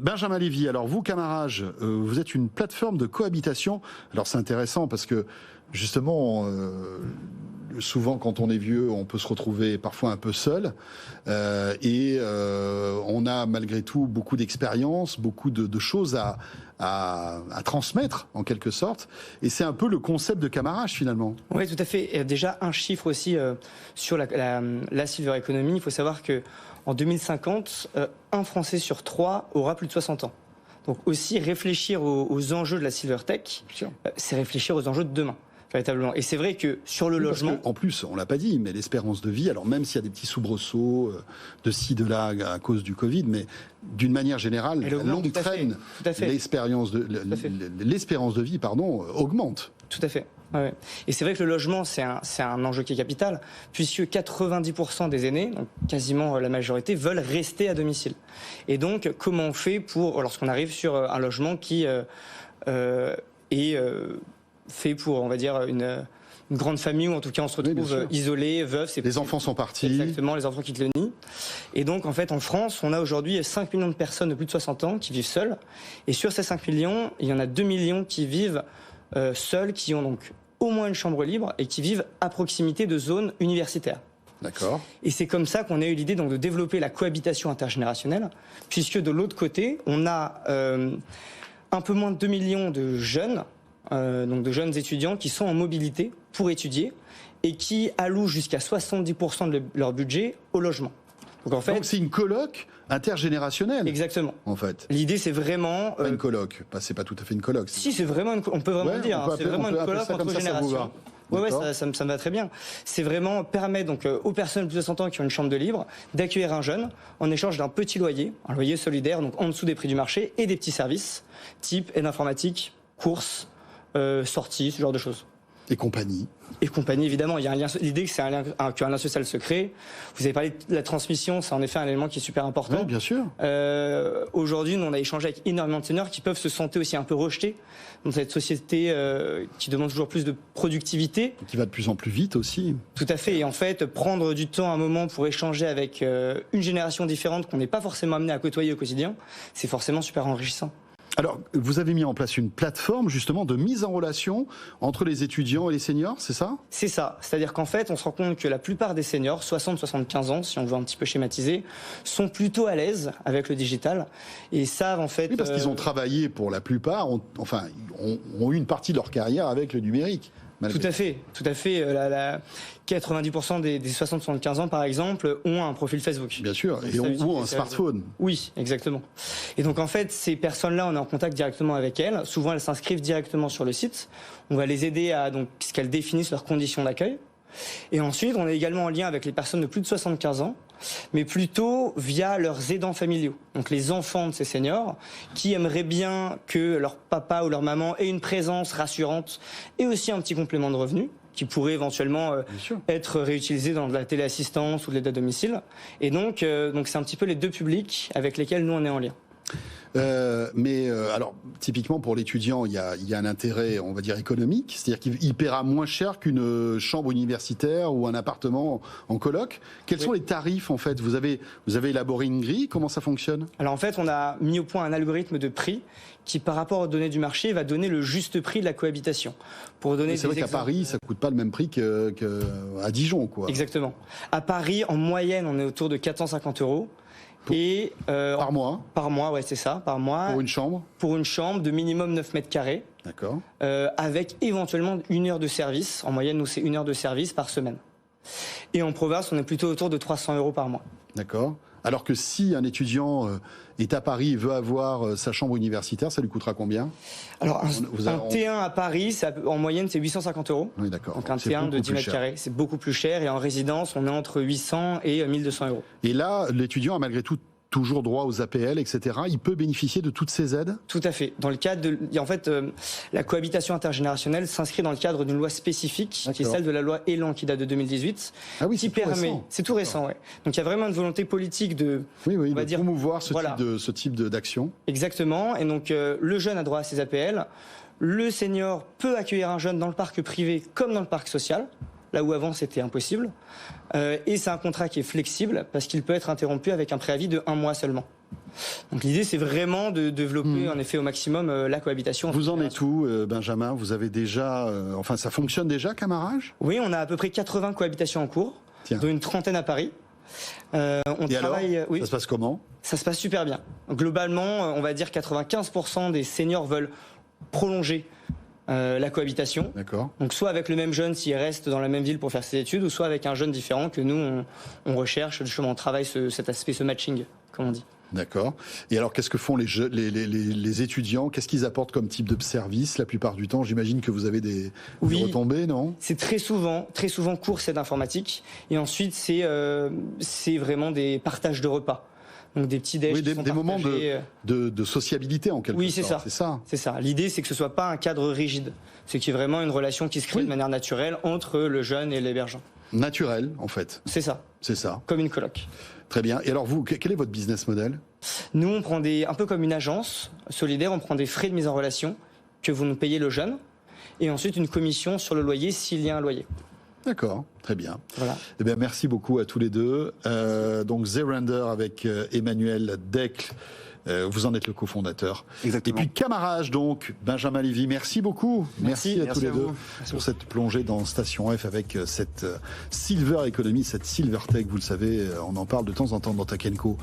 Benjamin Lévy, alors vous, Camarage, vous êtes une plateforme de cohabitation. Alors c'est intéressant parce que justement, souvent quand on est vieux, on peut se retrouver parfois un peu seul. Et on a malgré tout beaucoup d'expérience, beaucoup de choses à transmettre en quelque sorte. Et c'est un peu le concept de Camarage finalement. Oui, tout à fait. Et déjà un chiffre aussi sur la silver economy. Il faut savoir que en 2050, un Français sur 3 aura plus de 60 ans. Donc aussi réfléchir aux enjeux de la silver tech, c'est réfléchir aux enjeux de demain. Véritablement. Et c'est vrai que sur le logement... En plus, on l'a pas dit, mais l'espérance de vie, alors même s'il y a des petits soubresauts de ci, de là à cause du Covid, mais d'une manière générale, la longue traîne, l'espérance de vie augmente. Tout à fait. Ouais. Et c'est vrai que le logement, c'est un enjeu qui est capital, puisque 90% des aînés, donc quasiment la majorité, veulent rester à domicile. Et donc, comment on fait lorsqu'on arrive sur un logement qui est fait pour, on va dire, une grande famille, ou en tout cas on se retrouve isolé, veuf. Les enfants sont partis. Exactement, les enfants quittent le nid. Et donc en fait en France, on a aujourd'hui 5 millions de personnes de plus de 60 ans qui vivent seules. Et sur ces 5 millions, il y en a 2 millions qui vivent seuls, qui ont donc au moins une chambre libre et qui vivent à proximité de zones universitaires. D'accord. Et c'est comme ça qu'on a eu l'idée donc de développer la cohabitation intergénérationnelle, puisque de l'autre côté, on a un peu moins de 2 millions de jeunes, donc de jeunes étudiants qui sont en mobilité pour étudier et qui allouent jusqu'à 70% de leur budget au logement. Donc en fait, donc c'est une coloc intergénérationnelle. Exactement. En fait. L'idée c'est vraiment pas une coloc, c'est pas tout à fait une coloc. Si, c'est vraiment on peut vraiment le dire, c'est vraiment une coloc entre générations. Ouais, ça me va très bien. C'est vraiment permettre donc aux personnes de plus de 60 ans qui ont une chambre de libre d'accueillir un jeune en échange d'un petit loyer, un loyer solidaire, donc en dessous des prix du marché, et des petits services type aide informatique, courses, sorties, ce genre de choses. Et compagnie. Et compagnie, évidemment. Il y a un lien. L'idée que qu'un lien social se crée. Vous avez parlé de la transmission, c'est en effet un élément qui est super important. Oui, bien sûr. Aujourd'hui, nous, on a échangé avec énormément de seniors qui peuvent se sentir aussi un peu rejetés dans cette société qui demande toujours plus de productivité. Qui va de plus en plus vite aussi. Tout à fait. Et en fait, prendre du temps un moment pour échanger avec une génération différente qu'on n'est pas forcément amené à côtoyer au quotidien, c'est forcément super enrichissant. Alors, vous avez mis en place une plateforme justement de mise en relation entre les étudiants et les seniors, c'est ça ? C'est ça. C'est-à-dire qu'en fait, on se rend compte que la plupart des seniors, 60-75 ans, si on veut un petit peu schématiser, sont plutôt à l'aise avec le digital et savent en fait... Oui, parce qu'ils ont travaillé pour la plupart, ont eu une partie de leur carrière avec le numérique. Tout à fait. 90% des 60-75 ans, par exemple, ont un profil Facebook. Bien sûr, ou un smartphone. Oui, exactement. Et donc, en fait, ces personnes-là, on est en contact directement avec elles. Souvent, elles s'inscrivent directement sur le site. On va les aider à ce qu'elles définissent leurs conditions d'accueil. Et ensuite, on est également en lien avec les personnes de plus de 75 ans, mais plutôt via leurs aidants familiaux. Donc les enfants de ces seniors qui aimeraient bien que leur papa ou leur maman ait une présence rassurante et aussi un petit complément de revenu qui pourrait éventuellement être réutilisé dans de la téléassistance ou de l'aide à domicile. Et donc c'est un petit peu les deux publics avec lesquels nous on est en lien. Alors, typiquement pour l'étudiant, il y a un intérêt, on va dire, économique, c'est-à-dire qu'il paiera moins cher qu'une chambre universitaire ou un appartement en coloc. Quels sont les tarifs, en fait ? Vous avez élaboré une grille ? Comment ça fonctionne ? Alors, en fait, on a mis au point un algorithme de prix qui, par rapport aux données du marché, va donner le juste prix de la cohabitation. Pour donner c'est vrai qu'à Paris, ça coûte pas le même prix qu'à Dijon, quoi. Exactement. À Paris, en moyenne, on est autour de 450 €. Par mois ? Par mois, ouais, c'est ça, par mois. Pour une chambre ? Pour une chambre de minimum 9 mètres carrés. D'accord. Avec éventuellement 1 heure de service. En moyenne, nous, c'est 1 heure de service par semaine. Et en province, on est plutôt autour de 300 € par mois. D'accord. Alors que si un étudiant est à Paris et veut avoir sa chambre universitaire, ça lui coûtera combien ? Alors, un T1 à Paris, en moyenne, c'est 850 €. Oui, d'accord. Donc un T1 de 10 mètres carrés, c'est beaucoup plus cher. Et en résidence, on est entre 800 et 1200 €. Et là, l'étudiant a malgré tout toujours droit aux APL, etc. Il peut bénéficier de toutes ces aides ? Tout à fait. Dans le cadre la cohabitation intergénérationnelle s'inscrit dans le cadre d'une loi spécifique, qui est celle de la loi Elan, qui date de 2018. Ah oui, qui permet. C'est tout récent, ouais. Donc il y a vraiment une volonté politique de promouvoir ce type d'action. Exactement. Et donc le jeune a droit à ses APL. Le senior peut accueillir un jeune dans le parc privé comme dans le parc social, là où avant c'était impossible. Et c'est un contrat qui est flexible parce qu'il peut être interrompu avec un préavis de 1 mois seulement. Donc l'idée, c'est vraiment de développer en effet au maximum la cohabitation. Vous en êtes où, Benjamin? Vous avez déjà, enfin, ça fonctionne déjà, Camarage? Oui, on a à peu près 80 cohabitations en cours, dont une trentaine à Paris. Et travaille. Alors, ça se passe comment? Ça se passe super bien. Globalement, on va dire 95% des seniors veulent prolonger la cohabitation. D'accord. Donc soit avec le même jeune s'il reste dans la même ville pour faire ses études, ou soit avec un jeune différent que nous on recherche, justement on travaille cet aspect, ce matching, comme on dit. D'accord. Et alors, qu'est-ce que font les étudiants? Qu'est-ce qu'ils apportent comme type de service la plupart du temps? J'imagine que vous avez des retombées, non? C'est très souvent cours, c'est d'informatique. Et ensuite, c'est vraiment des partages de repas. Donc des petits déj, des moments de sociabilité en quelque sorte. C'est ça. L'idée, c'est que ce soit pas un cadre rigide. C'est qu'il y ait vraiment une relation qui se crée de manière naturelle entre le jeune et l'hébergeant. Naturel, en fait. C'est ça. Comme une coloc. Très bien. Et alors vous, quel est votre business model? Nous, on prend un peu comme une agence solidaire, on prend des frais de mise en relation que vous nous payez le jeune, et ensuite une commission sur le loyer s'il y a un loyer. D'accord, très bien. Voilà. Eh bien, merci beaucoup à tous les deux. Donc Zerender avec Emmanuel Decles. Vous en êtes le cofondateur. Exactement. Et puis Camarage, donc, Benjamin Lévy, merci beaucoup. Merci à tous les deux pour cette plongée dans Station F avec cette Silver Economy, cette Silver Tech. Vous le savez, on en parle de temps en temps dans Tech & Co.